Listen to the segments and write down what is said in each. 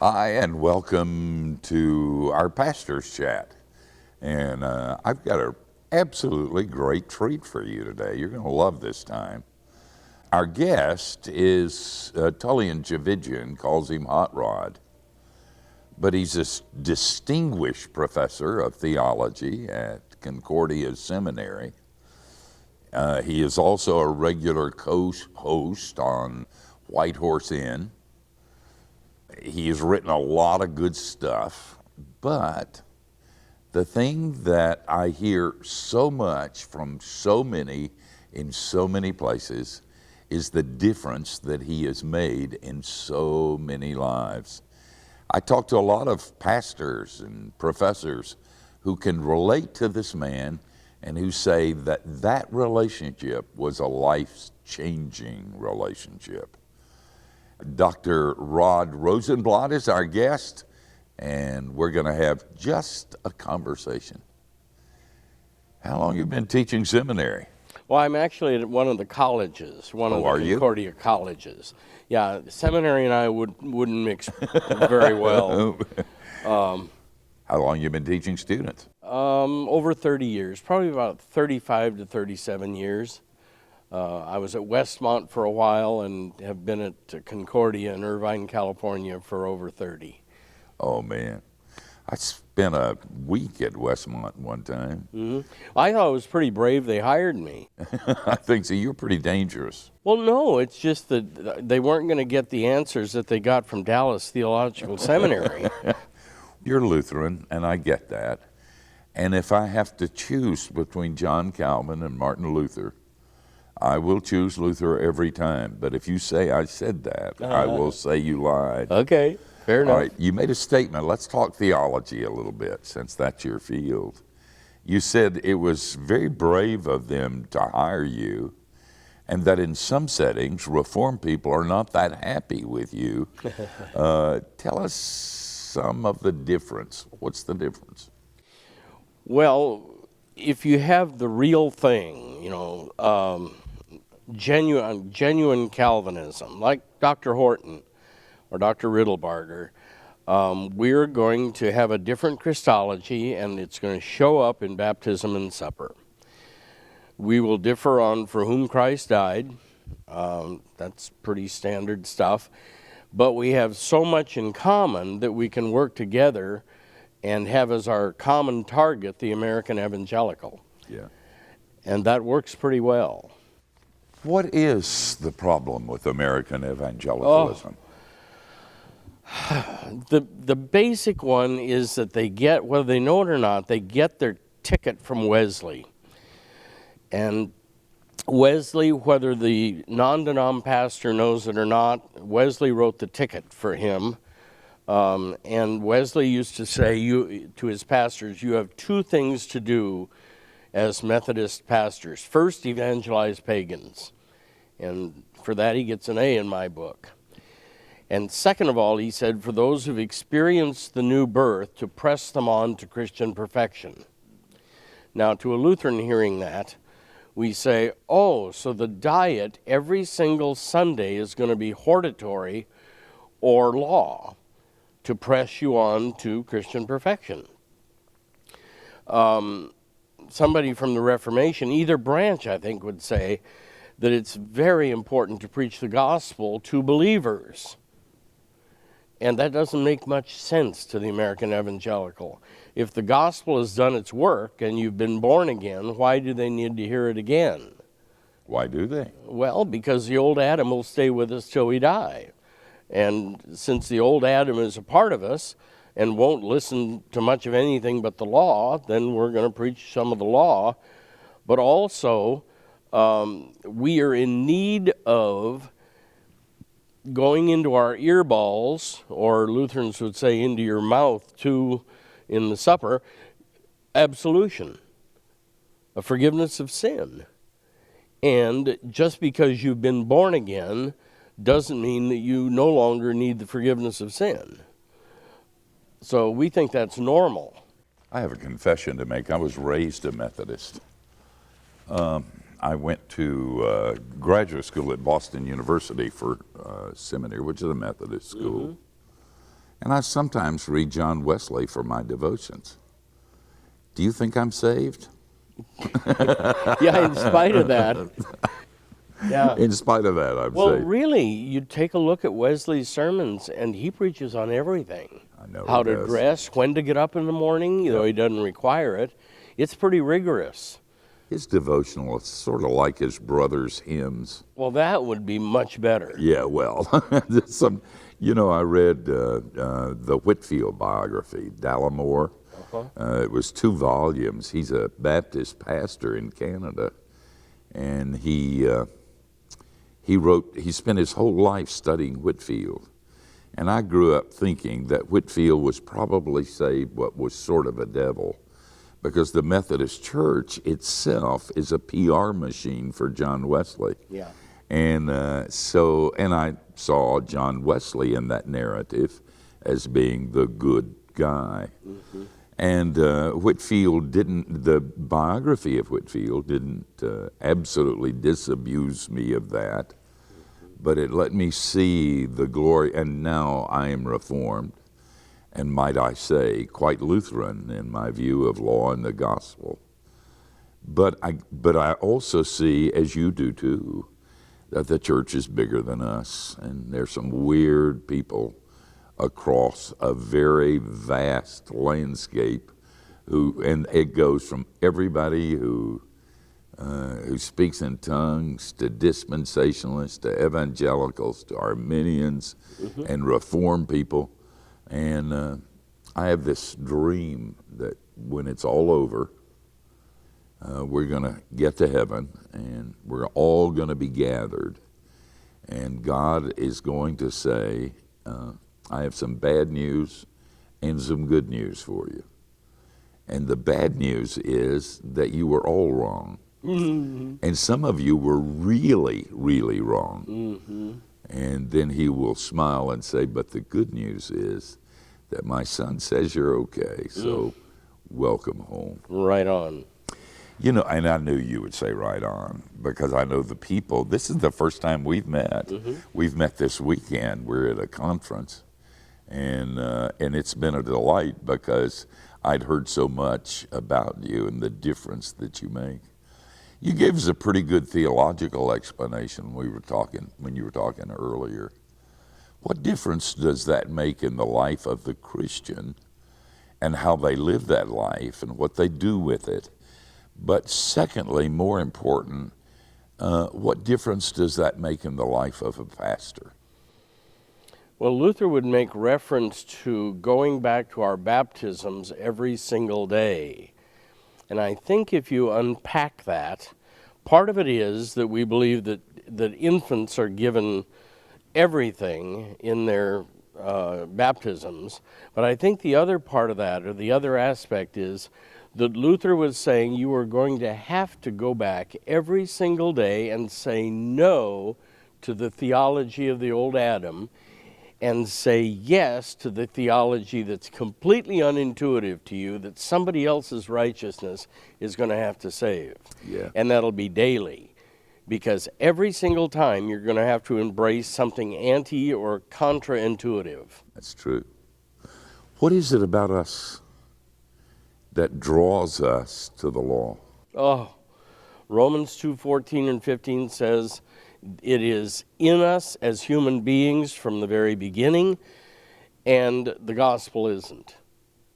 Hi, and welcome to our pastor's chat. And I've got an absolutely great treat for you today. You're going to love this time. Our guest is Tullian Javidjian, calls him Hot Rod, but he's a distinguished professor of theology at Concordia Seminary. He is also a regular host on White Horse Inn. He has written a lot of good stuff, but the thing that I hear so much from so many in so many places is the difference that he has made in so many lives. I talk to a lot of pastors and professors who can relate to this man and who say that that relationship was a life-changing relationship. Dr. Rod Rosenbladt is our guest, and we're going to have just a conversation. How long have you been teaching seminary? Well, I'm actually at one of the colleges, one of the Concordia colleges. Yeah, seminary and I wouldn't mix very well. How long have you been teaching students? Over 30 years, probably about 35 to 37 years. I was at Westmont for a while and have been at Concordia in Irvine, California for over 30. Oh, man. I spent a week at Westmont one time. Mm-hmm. I thought it was pretty brave they hired me. I think so. You're pretty dangerous. Well, no, it's just that they weren't going to get the answers that they got from Dallas Theological Seminary. You're Lutheran, and I get that. And if I have to choose between John Calvin and Martin Luther, I will choose Luther every time. But if you say I said that, I will say you lied. Okay, fair enough. All right, you made a statement. Let's talk theology a little bit, since that's your field. You said it was very brave of them to hire you, and that in some settings, Reformed people are not that happy with you. Tell us some of the difference. What's the difference? Well, if you have the real thing, genuine Calvinism, like Dr. Horton or Dr. Riddlebarger, we're going to have a different Christology, and it's going to show up in baptism and supper. We will differ on for whom Christ died. That's pretty standard stuff. But we have so much in common that we can work together and have as our common target the American evangelical. Yeah. And that works pretty well. What is the problem with American evangelicalism? The basic one is that they get, whether they know it or not, they get their ticket from Wesley. And Wesley, whether the non-denom pastor knows it or not, Wesley wrote the ticket for him. And Wesley used to say to his pastors, you have two things to do as Methodist pastors. First, evangelize pagans. And for that, he gets an A in my book. And second of all, he said, for those who've experienced the new birth, to press them on to Christian perfection. Now, to a Lutheran hearing that, we say, oh, so the diet every single Sunday is going to be hortatory or law to press you on to Christian perfection. Somebody from the Reformation, either branch, I think, would say that it's very important to preach the gospel to believers. And that doesn't make much sense to the American evangelical. If the gospel has done its work and you've been born again, why do they need to hear it again? Why do they? Well, because the old Adam will stay with us till we die. And since the old Adam is a part of us and won't listen to much of anything but the law, then we're going to preach some of the law. But also, we are in need of going into our earballs, or Lutherans would say into your mouth too in the supper, absolution, a forgiveness of sin. And just because you've been born again doesn't mean that you no longer need the forgiveness of sin. So we think that's normal. I have a confession to make. I was raised a Methodist. I went to graduate school at Boston University for seminary, which is a Methodist school. And I sometimes read John Wesley for my devotions. Do you think I'm saved? Yeah, in spite of that. Yeah. In spite of that, I'm Well, saved. really, you take a look at Wesley's sermons, and he preaches on everything. I know How he to does. dress, when to get up in the morning, though he doesn't require it. It's pretty rigorous. His devotional is sort of like his brother's hymns. Well, that would be much better. Yeah, well, I read the Whitfield biography, Dallimore. It was 2 volumes. He's a Baptist pastor in Canada, and he spent his whole life studying Whitfield. And I grew up thinking that Whitfield was probably saved, but was sort of a devil, because the Methodist Church itself is a PR machine for John Wesley. Yeah. And I saw John Wesley in that narrative as being the good guy. Mm-hmm. And the biography of Whitfield didn't absolutely disabuse me of that, but it let me see the glory, and now I am Reformed, and might I say, quite Lutheran in my view of law and the gospel. But I also see, as you do too, that the church is bigger than us, and there's some weird people across a very vast landscape and it goes from everybody who speaks in tongues to dispensationalists to evangelicals to Arminians and Reformed people. And I have this dream that when it's all over, we're going to get to heaven and we're all going to be gathered. And God is going to say, I have some bad news and some good news for you. And the bad news is that you were all wrong. Mm-hmm. And some of you were really, really wrong. Mm-hmm. And then he will smile and say, but the good news is that my son says you're okay, so welcome home. Right on. And I knew you would say right on, because I know the people. This is the first time we've met. Mm-hmm. We've met this weekend. We're at a conference, and it's been a delight because I'd heard so much about you and the difference that you make. You gave us a pretty good theological explanation when you were talking earlier. What difference does that make in the life of the Christian and how they live that life and what they do with it? But secondly, more important, what difference does that make in the life of a pastor? Well, Luther would make reference to going back to our baptisms every single day. And I think if you unpack that, part of it is that we believe that infants are given everything in their baptisms. But I think the other part of that, or the other aspect, is that Luther was saying you are going to have to go back every single day and say no to the theology of the old Adam and say yes to the theology that's completely unintuitive to you, that somebody else's righteousness is going to have to save. Yeah. And that'll be daily. Because every single time you're going to have to embrace something anti or contra-intuitive. That's true. What is it about us that draws us to the law? Oh, Romans 2:14 and 15 says, it is in us as human beings from the very beginning, and the gospel isn't.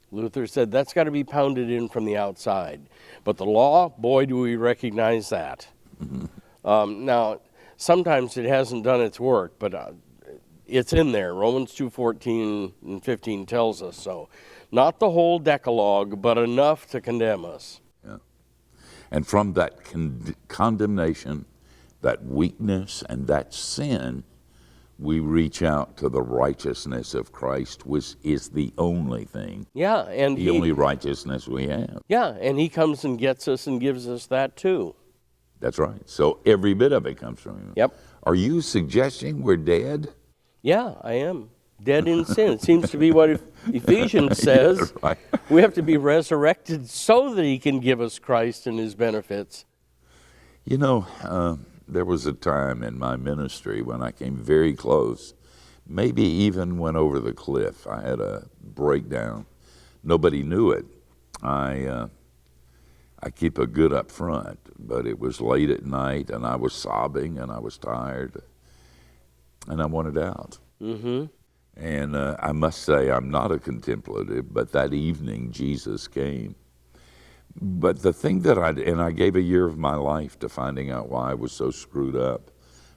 Luther said that's got to be pounded in from the outside. But the law, boy, do we recognize that. Mm-hmm. Now, sometimes it hasn't done its work, but it's in there. Romans 2:14 and 15 tells us so. Not the whole Decalogue, but enough to condemn us. Yeah. And from that condemnation, that weakness and that sin, we reach out to the righteousness of Christ, which is the only thing. Yeah, and the only righteousness we have. Yeah, and he comes and gets us and gives us that too. That's right. So every bit of it comes from him. Yep. Are you suggesting we're dead? Yeah, I am. Dead in sin. It seems to be what Ephesians says. Yeah, right. We have to be resurrected so that he can give us Christ and his benefits. There was a time in my ministry when I came very close, maybe even went over the cliff. I had a breakdown. Nobody knew it. I keep a good up front, but it was late at night, and I was sobbing, and I was tired, and I wanted out. Mm-hmm. And I must say, I'm not a contemplative, but that evening Jesus came. But the thing that I gave a year of my life to finding out why I was so screwed up.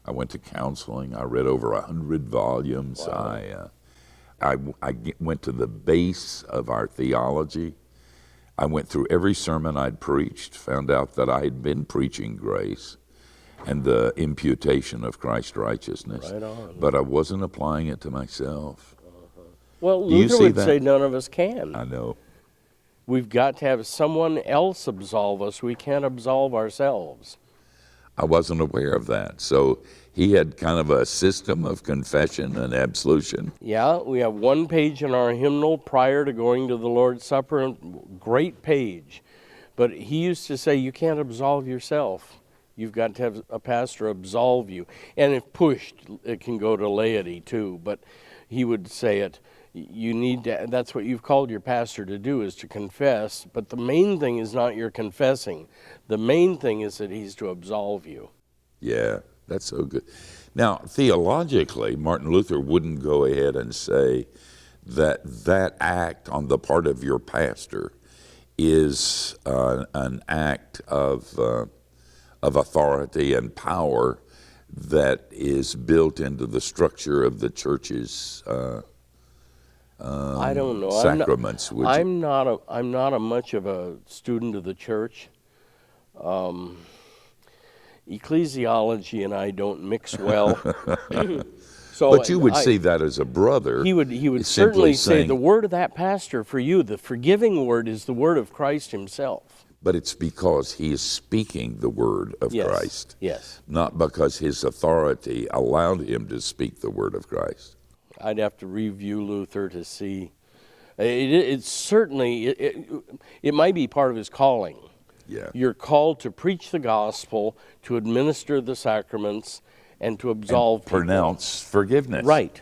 I went to counseling. I read over 100 volumes. Wow. I went to the base of our theology. I went through every sermon I'd preached, found out that I had been preaching grace and the imputation of Christ's righteousness. Right on. But I wasn't applying it to myself. Well, Do you Luther see would that? say none of us can. I know. We've got to have someone else absolve us. We can't absolve ourselves. I wasn't aware of that. So he had kind of a system of confession and absolution. Yeah, we have one page in our hymnal prior to going to the Lord's Supper, great page. But he used to say, you can't absolve yourself. You've got to have a pastor absolve you. And if pushed, it can go to laity too. But he would say it, you need to, that's what you've called your pastor to do, is to confess. But the main thing is not your confessing. The main thing is that he's to absolve you. Yeah, that's so good. Now, theologically, Martin Luther wouldn't go ahead and say that that act on the part of your pastor is an act of authority and power that is built into the structure of the church's I don't know. sacraments. I'm not a much of a student of the church. Ecclesiology and I don't mix well. So But you would see that as a brother. He would simply certainly say saying, the word of that pastor for you, the forgiving word, is the word of Christ himself. but it's because he is speaking the word of Yes. Christ, Yes. not because his authority allowed him to speak the word of Christ. I'd have to review Luther to see. It's certainly, it might be part of his calling. Yeah. You're called to preach the gospel, to administer the sacraments, and to absolve people. Pronounce forgiveness. Right.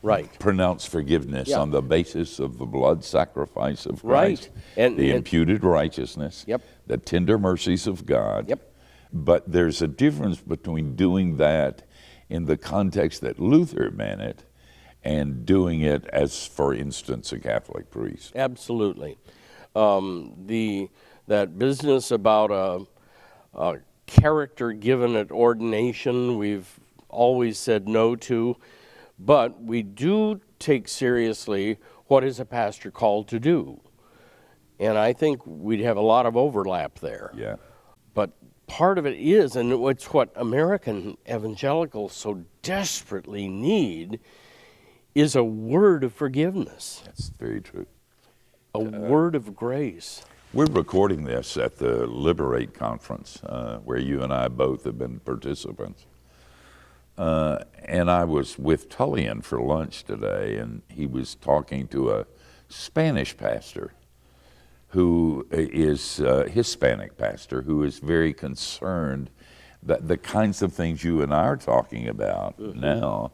Right. Pronounce forgiveness Yeah. on the basis of the blood sacrifice of Right. Christ, And the imputed righteousness, Yep. the tender mercies of God. Yep. But there's a difference between doing that in the context that Luther meant it and doing it as, for instance, a Catholic priest. Absolutely. That business about a character given at ordination, we've always said no to, but we do take seriously what is a pastor called to do. And I think we'd have a lot of overlap there. Yeah. But part of it is, and it's what American evangelicals so desperately need, is a word of forgiveness, That's very true. a word of grace. We're recording this at the Liberate Conference, where you and I both have been participants. And I was with Tullian for lunch today, and he was talking to a Spanish pastor who is a Hispanic pastor who is very concerned that the kinds of things you and I are talking about now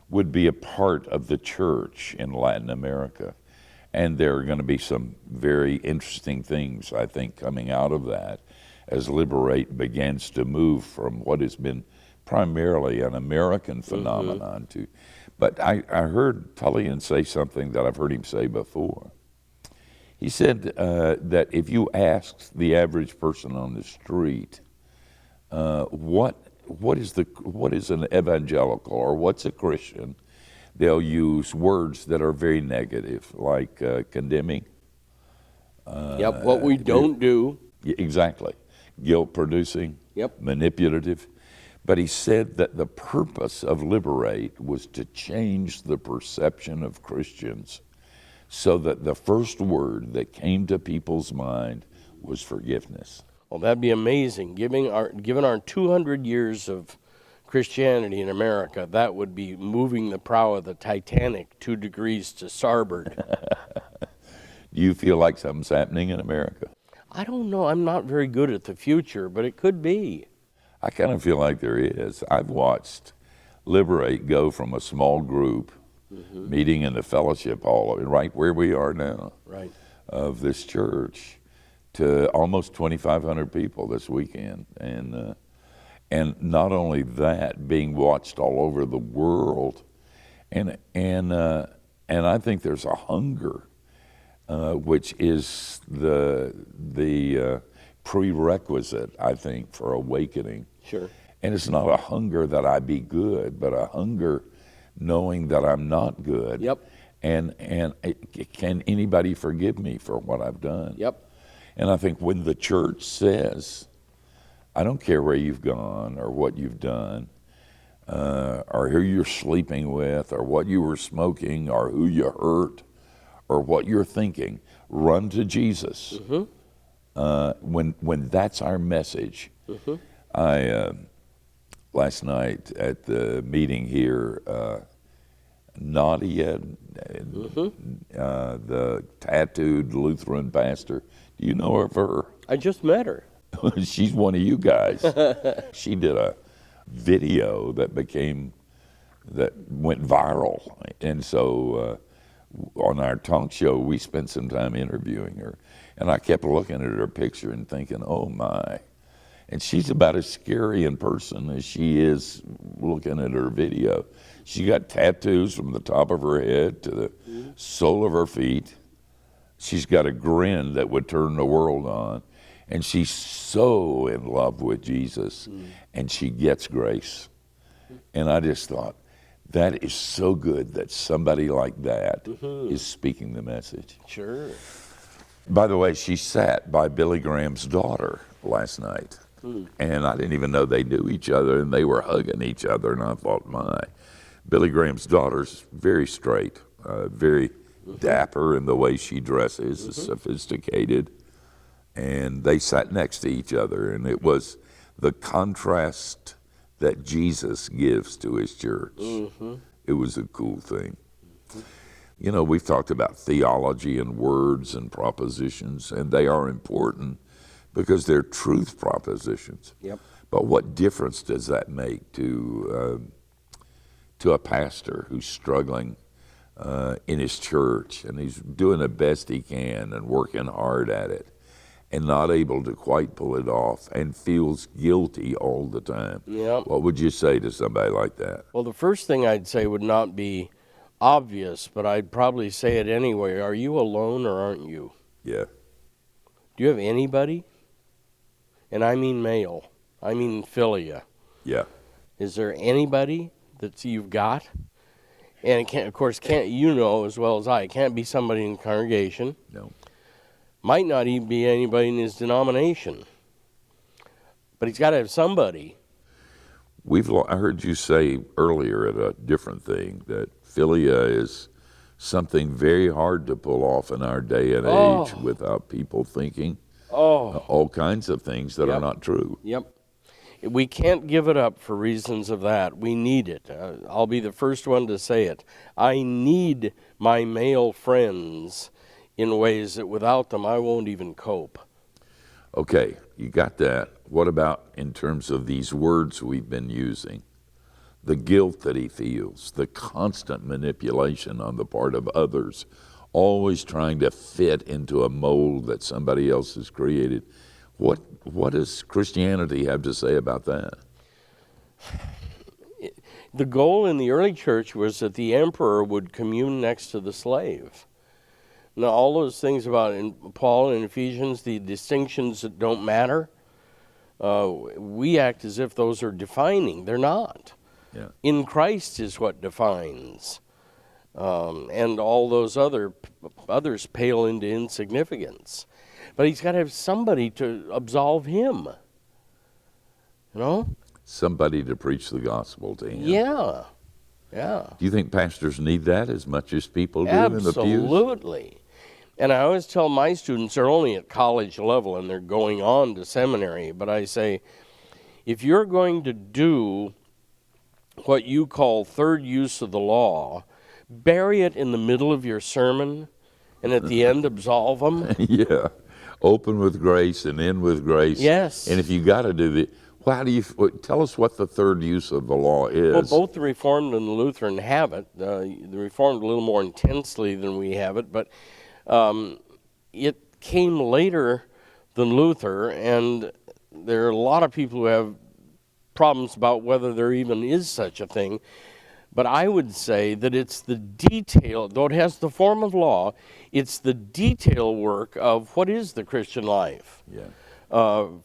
would be a part of the church in Latin America. And there are going to be some very interesting things, I think, coming out of that as Liberate begins to move from what has been primarily an American phenomenon to. But I heard Tullian say something that I've heard him say before. He said that if you asked the average person on the street, what is an evangelical or what's a Christian, they'll use words that are very negative, like condemning. What we don't do. Exactly. Guilt-producing, Yep. manipulative. But he said that the purpose of Liberate was to change the perception of Christians so that the first word that came to people's mind was forgiveness. Well, that'd be amazing. Given our 200 years of Christianity in America, that would be moving the prow of the Titanic 2 degrees to starboard. Do you feel like something's happening in America? I don't know. I'm not very good at the future, but it could be. I kind of feel like there is. I've watched liberate, go from a small group meeting in the fellowship hall, right where we are now, Right. of this church, to almost 2,500 people this weekend. And not only that, being watched all over the world. And I think there's a hunger, which is the prerequisite, I think, for awakening. Sure. And it's not a hunger that I be good, but a hunger knowing that I'm not good. Yep. And can anybody forgive me for what I've done? Yep. And I think when the church says, I don't care where you've gone or what you've done, or who you're sleeping with, or what you were smoking, or who you hurt, or what you're thinking, run to Jesus. When that's our message. I last night at the meeting here, Nadia, the tattooed Lutheran pastor, do you know of her? I just met her. She's one of you guys. She did a video that went viral, and so on our talk show we spent some time interviewing her, and I kept looking at her picture and thinking, oh my. And she's about as scary in person as she is looking at her video. She got tattoos from the top of her head to the sole of her feet. She's got a grin that would turn the world on. And she's so in love with Jesus, and she gets grace. And I just thought, that is so good that somebody like that is speaking the message. Sure. By the way, she sat by Billy Graham's daughter last night. And I didn't even know they knew each other, and they were hugging each other, and I thought, my. Billy Graham's daughter's very straight, very dapper in the way she dresses, is sophisticated. And they sat next to each other, and it was the contrast that Jesus gives to his church. It was a cool thing. You know, we've talked about theology and words and propositions, and they are important because they're truth propositions. Yep. But what difference does that make to a pastor who's struggling in his church, and he's doing the best he can and working hard at it, and not able to quite pull it off, and feels guilty all the time? Yep. What would you say to somebody like that? Well, the first thing I'd say would not be obvious, but I'd probably say it anyway. Are you alone or aren't you? Yeah. Do you have anybody? And I mean male. I mean philia. Yeah. Is there anybody that you've got? And it can't, of course, you know as well as I, it can't be somebody in the congregation. No. Might not even be anybody in his denomination. But he's got to have somebody. I heard you say earlier at a different thing that philia is something very hard to pull off in our day and age without people thinking all kinds of things that are not true. Yep. We can't give it up for reasons of that. We need it. I'll be the first one to say it. I need my male friends in ways that without them I won't even cope. Okay, you got that. What about in terms of these words we've been using? The guilt that he feels, the constant manipulation on the part of others, always trying to fit into a mold that somebody else has created. What does Christianity have to say about that? The goal in the early church was that the emperor would commune next to the slave. Now, all those things about in Paul and Ephesians, the distinctions that don't matter, we act as if those are defining. They're not. Yeah. In Christ is what defines. And all those others pale into insignificance. But he's got to have somebody to absolve him. You know? Somebody to preach the gospel to him. Yeah. Yeah. Do you think pastors need that as much as people do in the pews? Absolutely. And I always tell my students, they're only at college level and they're going on to seminary, but I say, if you're going to do what you call third use of the law, bury it in the middle of your sermon, and at the end absolve them. Yeah. Open with grace and end with grace. Yes. And if you got to do Well, how do you tell us what the third use of the law is? Well, both the Reformed and the Lutheran have it. The Reformed a little more intensely than we have it, but it came later than Luther, and there are a lot of people who have problems about whether there even is such a thing. But I would say that it's the detail, though it has the form of law, it's the detail work of what is the Christian life. Yeah.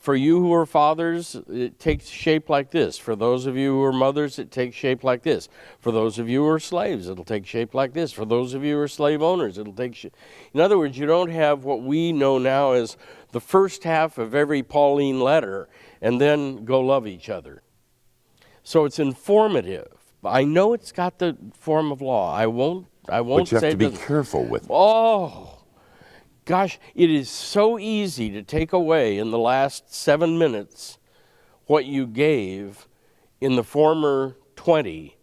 For you who are fathers, it takes shape like this. For those of you who are mothers, it takes shape like this. For those of you who are slaves, it'll take shape like this. For those of you who are slave owners, it'll take shape. In other words, you don't have what we know now as the first half of every Pauline letter and then go love each other. So it's informative. I know it's got the form of law. I won't But you say have to be that. careful with it. Oh, gosh, it is so easy to take away in the last 7 minutes what you gave in the former 20.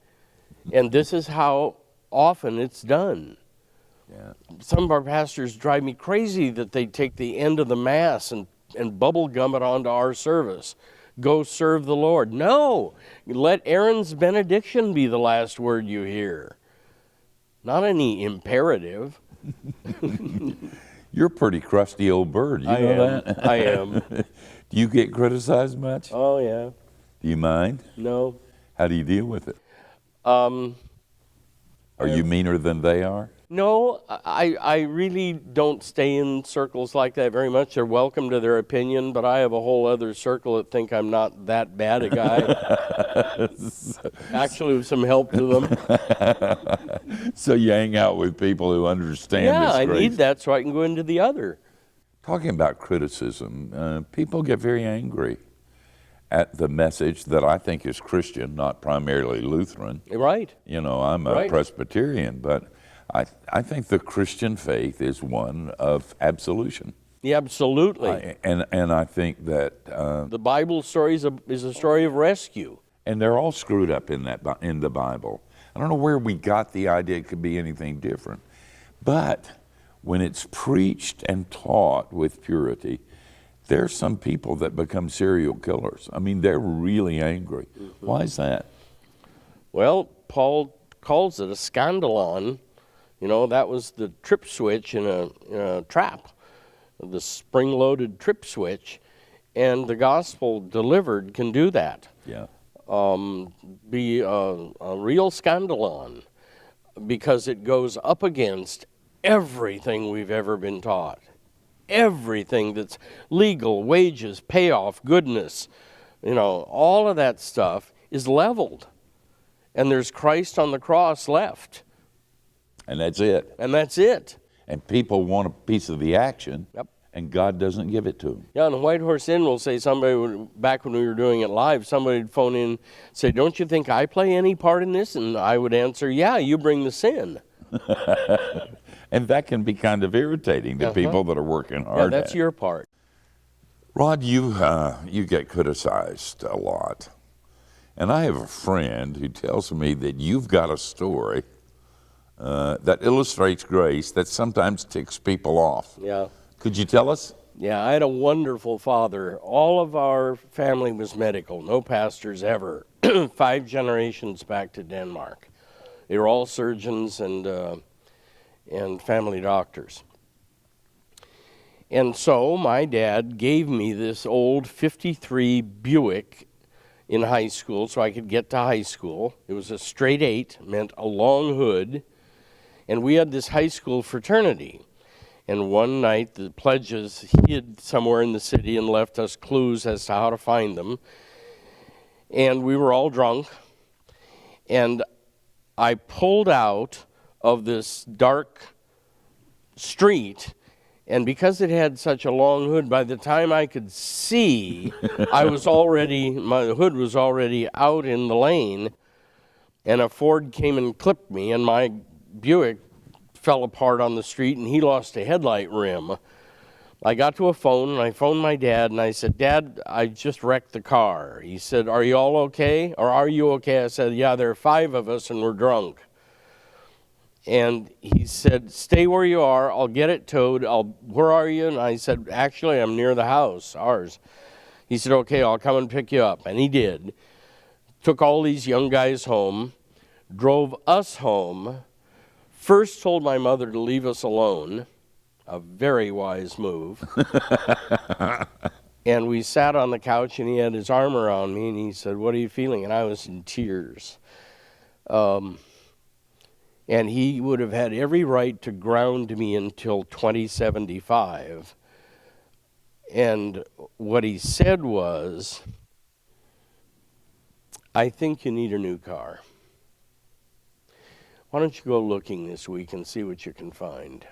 And this is how often it's done. Yeah. Some of our pastors drive me crazy that they take the end of the Mass and bubble gum it onto our service. Go serve the Lord. No, let Aaron's benediction be the last word you hear. Not any imperative. You're a pretty crusty old bird. You know that? I am. Do you get criticized much? Oh, yeah. Do you mind? No. How do you deal with it? Are you meaner than they are? No, I really don't stay in circles like that very much. They're welcome to their opinion, but I have a whole other circle that think I'm not that bad a guy. Actually, with some help to them. So you hang out with people who understand Yeah, this I grace. need that so I can go into the other. Talking about criticism, people get very angry at the message that I think is Christian, not primarily Lutheran. Right. You know, I'm a Right. Presbyterian, but I think the Christian faith is one of absolution. Yeah, absolutely. And I think that The Bible story is a story of rescue. and they're all screwed up in the Bible. I don't know where we got the idea it could be anything different, but when it's preached and taught with purity, there's some people that become serial killers. I mean, they're really angry. Mm-hmm. Why is that? Well, Paul calls it a scandalon. You know, that was the trip switch in a trap, the spring-loaded trip switch, and the gospel delivered can do that. Yeah. Be a real scandalon because it goes up against everything we've ever been taught. Everything that's legal, wages, payoff, goodness, you know, all of that stuff is leveled. And there's Christ on the cross left. And that's it. And that's it. And people want a piece of the action, Yep. and God doesn't give it to them. Yeah, and White Horse Inn will say back when we were doing it live, somebody would phone in and say, don't you think I play any part in this? And I would answer, yeah, you bring the sin. And that can be kind of irritating to people that are working hard. Yeah, that's your part. Rod, you get criticized a lot. And I have a friend who tells me that you've got a story that illustrates grace that sometimes ticks people off. Yeah. Could you tell us? Yeah, I had a wonderful father. All of our family was medical, no pastors ever. 5 generations back to Denmark. They were all surgeons and family doctors. And so my dad gave me this old 53 Buick in high school so I could get to high school. It was a straight 8, meant a long hood. And we had this high school fraternity. And one night the pledges hid somewhere in the city and left us clues as to how to find them. And we were all drunk. And I pulled out of this dark street, and because it had such a long hood, by the time I could see, my hood was already out in the lane, and a Ford came and clipped me, and my Buick fell apart on the street, and he lost a headlight rim. I got to a phone, and I phoned my dad, and I said, Dad, I just wrecked the car. He said, are you all okay? Or are you okay? I said, yeah, there are 5 of us, and we're drunk. And he said, stay where you are. I'll get it towed. Where are you? And I said, actually, I'm near the house, ours. He said, okay, I'll come and pick you up. And he did. Took all these young guys home, drove us home, first told my mother to leave us alone, a very wise move. And we sat on the couch, and he had his arm around me, and he said, what are you feeling? And I was in tears. And he would have had every right to ground me until 2075. And what he said was, I think you need a new car. Why don't you go looking this week and see what you can find?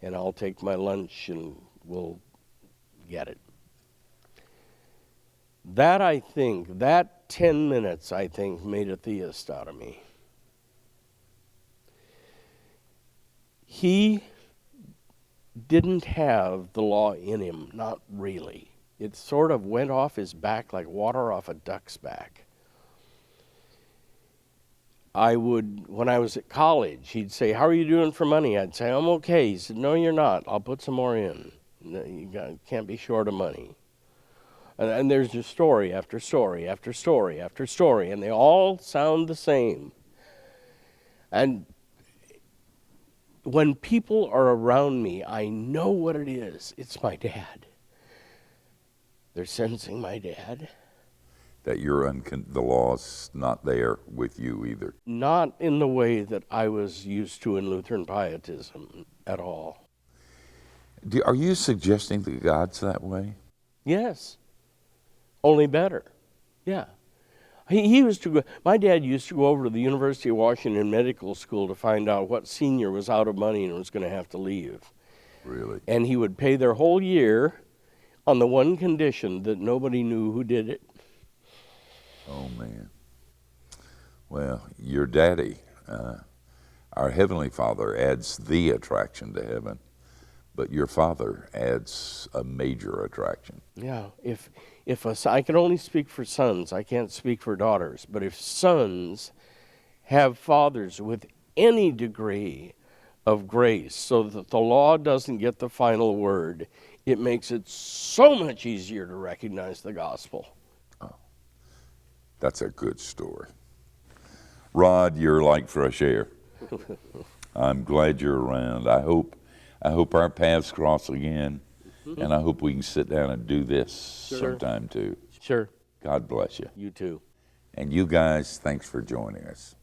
And I'll take my lunch and we'll get it. That 10 minutes, I think, made a theist out of me. He didn't have the law in him, not really. It sort of went off his back like water off a duck's back. When I was at college, he'd say, how are you doing for money? I'd say, I'm okay. He said, no, you're not. I'll put some more in. Can't be short of money. And there's just story after story after story after story, and they all sound the same. And when people are around me, I know what it is. It's my dad. They're sensing my dad. That the law's not there with you either. Not in the way that I was used to in Lutheran pietism at all. Are you suggesting that God's that way? Yes. Only better. Yeah. My dad used to go over to the University of Washington Medical School to find out what senior was out of money and was going to have to leave. Really? And he would pay their whole year on the one condition that nobody knew who did it. Oh, man. Well, your daddy, our Heavenly Father, adds the attraction to heaven, but your father adds a major attraction. Yeah. I can only speak for sons. I can't speak for daughters. But if sons have fathers with any degree of grace so that the law doesn't get the final word, it makes it so much easier to recognize the gospel. Oh, that's a good story. Rod, you're like fresh air. I'm glad you're around. I hope our paths cross again. And I hope we can sit down and do this sometime too. Sure. God bless you. You too. And you guys, thanks for joining us.